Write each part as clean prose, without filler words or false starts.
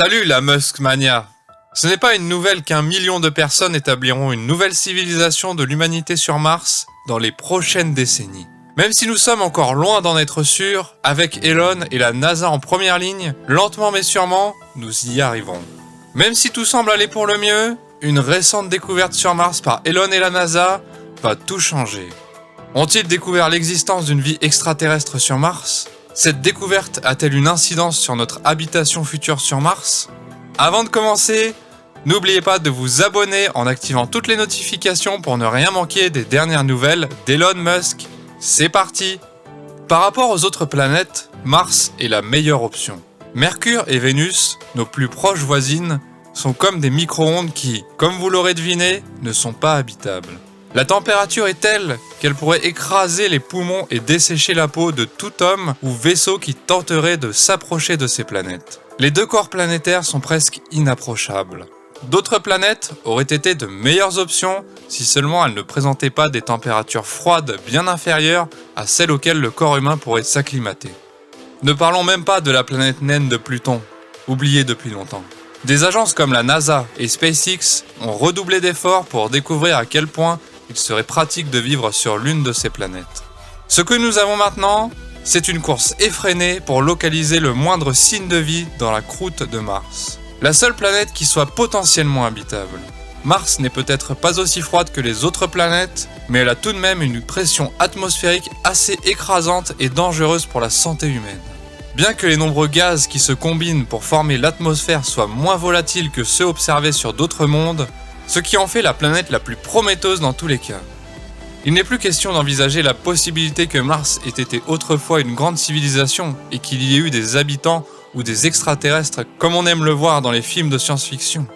Salut la Muskmania. Ce n'est pas une nouvelle qu'1 million de personnes établiront une nouvelle civilisation de l'humanité sur Mars dans les prochaines décennies. Même si nous sommes encore loin d'en être sûrs, avec Elon et la NASA en première ligne, lentement mais sûrement, nous y arriverons. Même si tout semble aller pour le mieux, une récente découverte sur Mars par Elon et la NASA va tout changer. Ont-ils découvert l'existence d'une vie extraterrestre sur Mars ? Cette découverte a-t-elle une incidence sur notre habitation future sur Mars ? Avant de commencer, n'oubliez pas de vous abonner en activant toutes les notifications pour ne rien manquer des dernières nouvelles d'Elon Musk. C'est parti! Par rapport aux autres planètes, Mars est la meilleure option. Mercure et Vénus, nos plus proches voisines, sont comme des micro-ondes qui, comme vous l'aurez deviné, ne sont pas habitables. La température est telle qu'elle pourrait écraser les poumons et dessécher la peau de tout homme ou vaisseau qui tenterait de s'approcher de ces planètes. Les deux corps planétaires sont presque inapprochables. D'autres planètes auraient été de meilleures options si seulement elles ne présentaient pas des températures froides bien inférieures à celles auxquelles le corps humain pourrait s'acclimater. Ne parlons même pas de la planète naine de Pluton, oubliée depuis longtemps. Des agences comme la NASA et SpaceX ont redoublé d'efforts pour découvrir à quel point il serait pratique de vivre sur l'une de ces planètes. Ce que nous avons maintenant, c'est une course effrénée pour localiser le moindre signe de vie dans la croûte de Mars. La seule planète qui soit potentiellement habitable. Mars n'est peut-être pas aussi froide que les autres planètes, mais elle a tout de même une pression atmosphérique assez écrasante et dangereuse pour la santé humaine. Bien que les nombreux gaz qui se combinent pour former l'atmosphère soient moins volatiles que ceux observés sur d'autres mondes, ce qui en fait la planète la plus prometteuse dans tous les cas. Il n'est plus question d'envisager la possibilité que Mars ait été autrefois une grande civilisation et qu'il y ait eu des habitants ou des extraterrestres comme on aime le voir dans les films de science-fiction.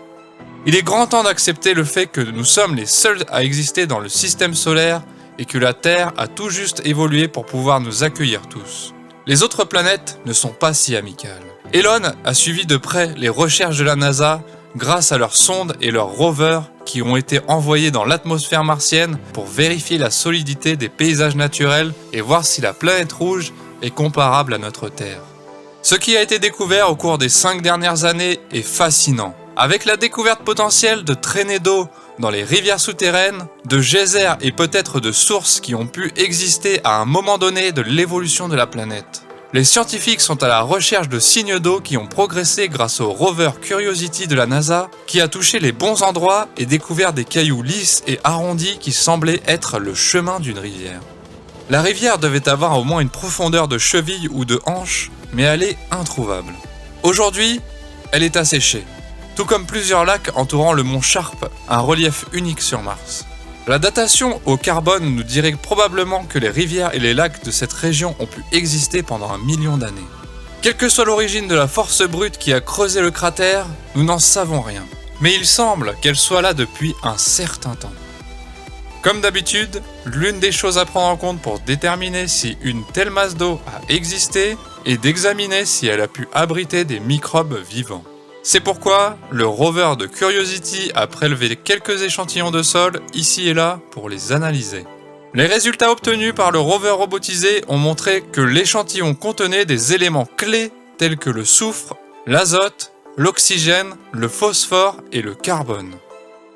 Il est grand temps d'accepter le fait que nous sommes les seuls à exister dans le système solaire et que la Terre a tout juste évolué pour pouvoir nous accueillir tous. Les autres planètes ne sont pas si amicales. Elon a suivi de près les recherches de la NASA grâce à leurs sondes et leurs rovers qui ont été envoyés dans l'atmosphère martienne pour vérifier la solidité des paysages naturels et voir si la planète rouge est comparable à notre Terre. Ce qui a été découvert au cours des 5 dernières années est fascinant. Avec la découverte potentielle de traînées d'eau dans les rivières souterraines, de geysers et peut-être de sources qui ont pu exister à un moment donné de l'évolution de la planète. Les scientifiques sont à la recherche de signes d'eau qui ont progressé grâce au rover Curiosity de la NASA, qui a touché les bons endroits et découvert des cailloux lisses et arrondis qui semblaient être le chemin d'une rivière. La rivière devait avoir au moins une profondeur de cheville ou de hanche, mais elle est introuvable. Aujourd'hui, elle est asséchée, tout comme plusieurs lacs entourant le mont Sharp, un relief unique sur Mars. La datation au carbone nous dirait probablement que les rivières et les lacs de cette région ont pu exister pendant 1 million d'années. Quelle que soit l'origine de la force brute qui a creusé le cratère, nous n'en savons rien. Mais il semble qu'elle soit là depuis un certain temps. Comme d'habitude, l'une des choses à prendre en compte pour déterminer si une telle masse d'eau a existé est d'examiner si elle a pu abriter des microbes vivants. C'est pourquoi le rover de Curiosity a prélevé quelques échantillons de sol ici et là pour les analyser. Les résultats obtenus par le rover robotisé ont montré que l'échantillon contenait des éléments clés tels que le soufre, l'azote, l'oxygène, le phosphore et le carbone.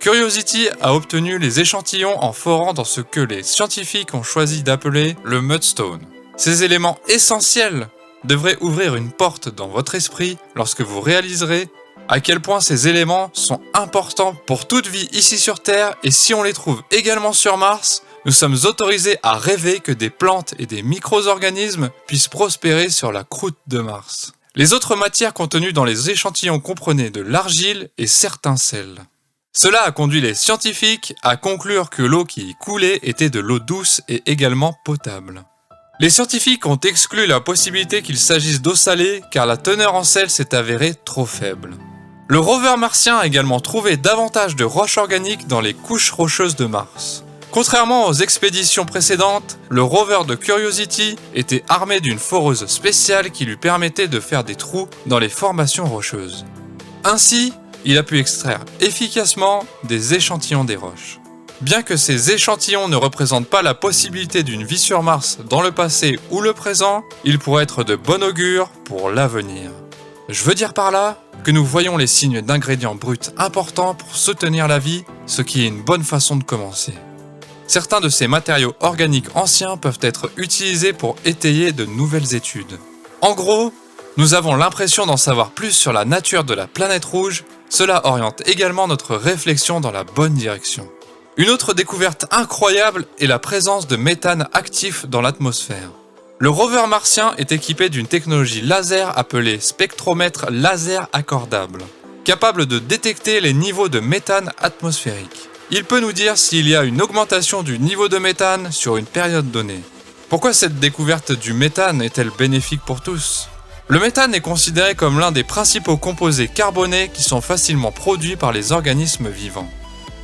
Curiosity a obtenu les échantillons en forant dans ce que les scientifiques ont choisi d'appeler le mudstone. Ces éléments essentiels devrait ouvrir une porte dans votre esprit lorsque vous réaliserez à quel point ces éléments sont importants pour toute vie ici sur Terre, et si on les trouve également sur Mars, nous sommes autorisés à rêver que des plantes et des micro-organismes puissent prospérer sur la croûte de Mars. Les autres matières contenues dans les échantillons comprenaient de l'argile et certains sels. Cela a conduit les scientifiques à conclure que l'eau qui y coulait était de l'eau douce et également potable. Les scientifiques ont exclu la possibilité qu'il s'agisse d'eau salée car la teneur en sel s'est avérée trop faible. Le rover martien a également trouvé davantage de roches organiques dans les couches rocheuses de Mars. Contrairement aux expéditions précédentes, le rover de Curiosity était armé d'une foreuse spéciale qui lui permettait de faire des trous dans les formations rocheuses. Ainsi, il a pu extraire efficacement des échantillons des roches. Bien que ces échantillons ne représentent pas la possibilité d'une vie sur Mars dans le passé ou le présent, ils pourraient être de bon augure pour l'avenir. Je veux dire par là que nous voyons les signes d'ingrédients bruts importants pour soutenir la vie, ce qui est une bonne façon de commencer. Certains de ces matériaux organiques anciens peuvent être utilisés pour étayer de nouvelles études. En gros, nous avons l'impression d'en savoir plus sur la nature de la planète rouge, cela oriente également notre réflexion dans la bonne direction. Une autre découverte incroyable est la présence de méthane actif dans l'atmosphère. Le rover martien est équipé d'une technologie laser appelée spectromètre laser accordable, capable de détecter les niveaux de méthane atmosphérique. Il peut nous dire s'il y a une augmentation du niveau de méthane sur une période donnée. Pourquoi cette découverte du méthane est-elle bénéfique pour tous ? Le méthane est considéré comme l'un des principaux composés carbonés qui sont facilement produits par les organismes vivants.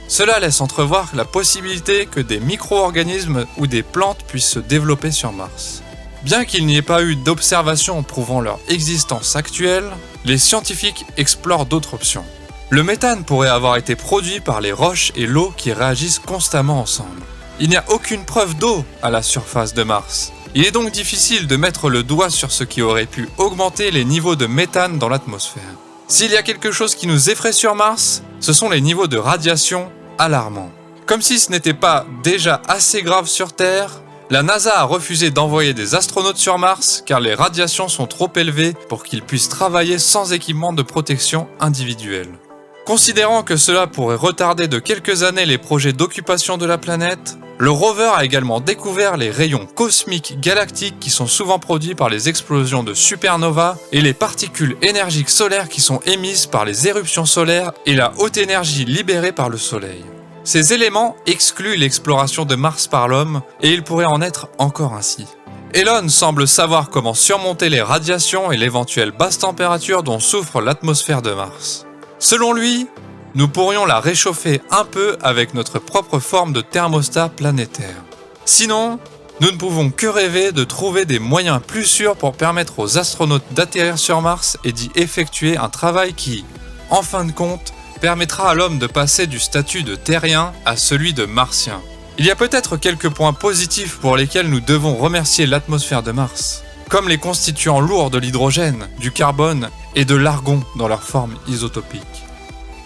Cela laisse entrevoir la possibilité que des micro-organismes ou des plantes puissent se développer sur Mars. Bien qu'il n'y ait pas eu d'observations prouvant leur existence actuelle, les scientifiques explorent d'autres options. Le méthane pourrait avoir été produit par les roches et l'eau qui réagissent constamment ensemble. Il n'y a aucune preuve d'eau à la surface de Mars. Il est donc difficile de mettre le doigt sur ce qui aurait pu augmenter les niveaux de méthane dans l'atmosphère. S'il y a quelque chose qui nous effraie sur Mars, ce sont les niveaux de radiation alarmants. Comme si ce n'était pas déjà assez grave sur Terre, la NASA a refusé d'envoyer des astronautes sur Mars car les radiations sont trop élevées pour qu'ils puissent travailler sans équipement de protection individuel. Considérant que cela pourrait retarder de quelques années les projets d'occupation de la planète, le rover a également découvert les rayons cosmiques galactiques qui sont souvent produits par les explosions de supernovas et les particules énergiques solaires qui sont émises par les éruptions solaires et la haute énergie libérée par le Soleil. Ces éléments excluent l'exploration de Mars par l'homme et il pourrait en être encore ainsi. Elon semble savoir comment surmonter les radiations et l'éventuelle basse température dont souffre l'atmosphère de Mars. Selon lui, nous pourrions la réchauffer un peu avec notre propre forme de thermostat planétaire. Sinon, nous ne pouvons que rêver de trouver des moyens plus sûrs pour permettre aux astronautes d'atterrir sur Mars et d'y effectuer un travail qui, en fin de compte, permettra à l'homme de passer du statut de terrien à celui de martien. Il y a peut-être quelques points positifs pour lesquels nous devons remercier l'atmosphère de Mars, comme les constituants lourds de l'hydrogène, du carbone et de l'argon dans leur forme isotopique.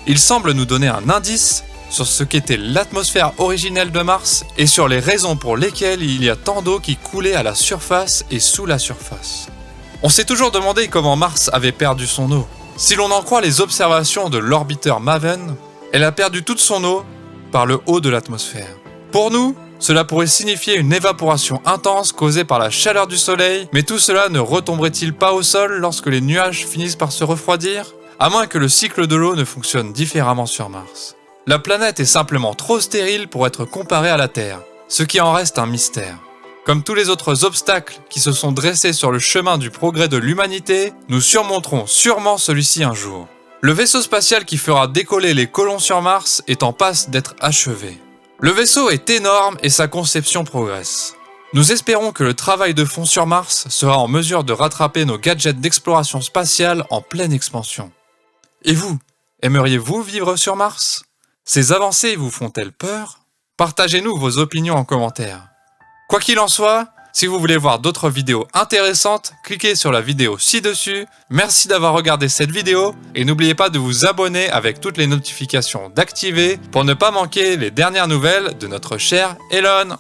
Il semble nous donner un indice sur ce qu'était l'atmosphère originelle de Mars et sur les raisons pour lesquelles il y a tant d'eau qui coulait à la surface et sous la surface. On s'est toujours demandé comment Mars avait perdu son eau. Si l'on en croit les observations de l'orbiteur Maven, elle a perdu toute son eau par le haut de l'atmosphère. Pour nous, cela pourrait signifier une évaporation intense causée par la chaleur du Soleil, mais tout cela ne retomberait-il pas au sol lorsque les nuages finissent par se refroidir ? À moins que le cycle de l'eau ne fonctionne différemment sur Mars. La planète est simplement trop stérile pour être comparée à la Terre, ce qui en reste un mystère. Comme tous les autres obstacles qui se sont dressés sur le chemin du progrès de l'humanité, nous surmonterons sûrement celui-ci un jour. Le vaisseau spatial qui fera décoller les colons sur Mars est en passe d'être achevé. Le vaisseau est énorme et sa conception progresse. Nous espérons que le travail de fond sur Mars sera en mesure de rattraper nos gadgets d'exploration spatiale en pleine expansion. Et vous, aimeriez-vous vivre sur Mars ? Ces avancées vous font-elles peur ? Partagez-nous vos opinions en commentaire. Quoi qu'il en soit, si vous voulez voir d'autres vidéos intéressantes, cliquez sur la vidéo ci-dessus. Merci d'avoir regardé cette vidéo et n'oubliez pas de vous abonner avec toutes les notifications d'activer pour ne pas manquer les dernières nouvelles de notre cher Elon.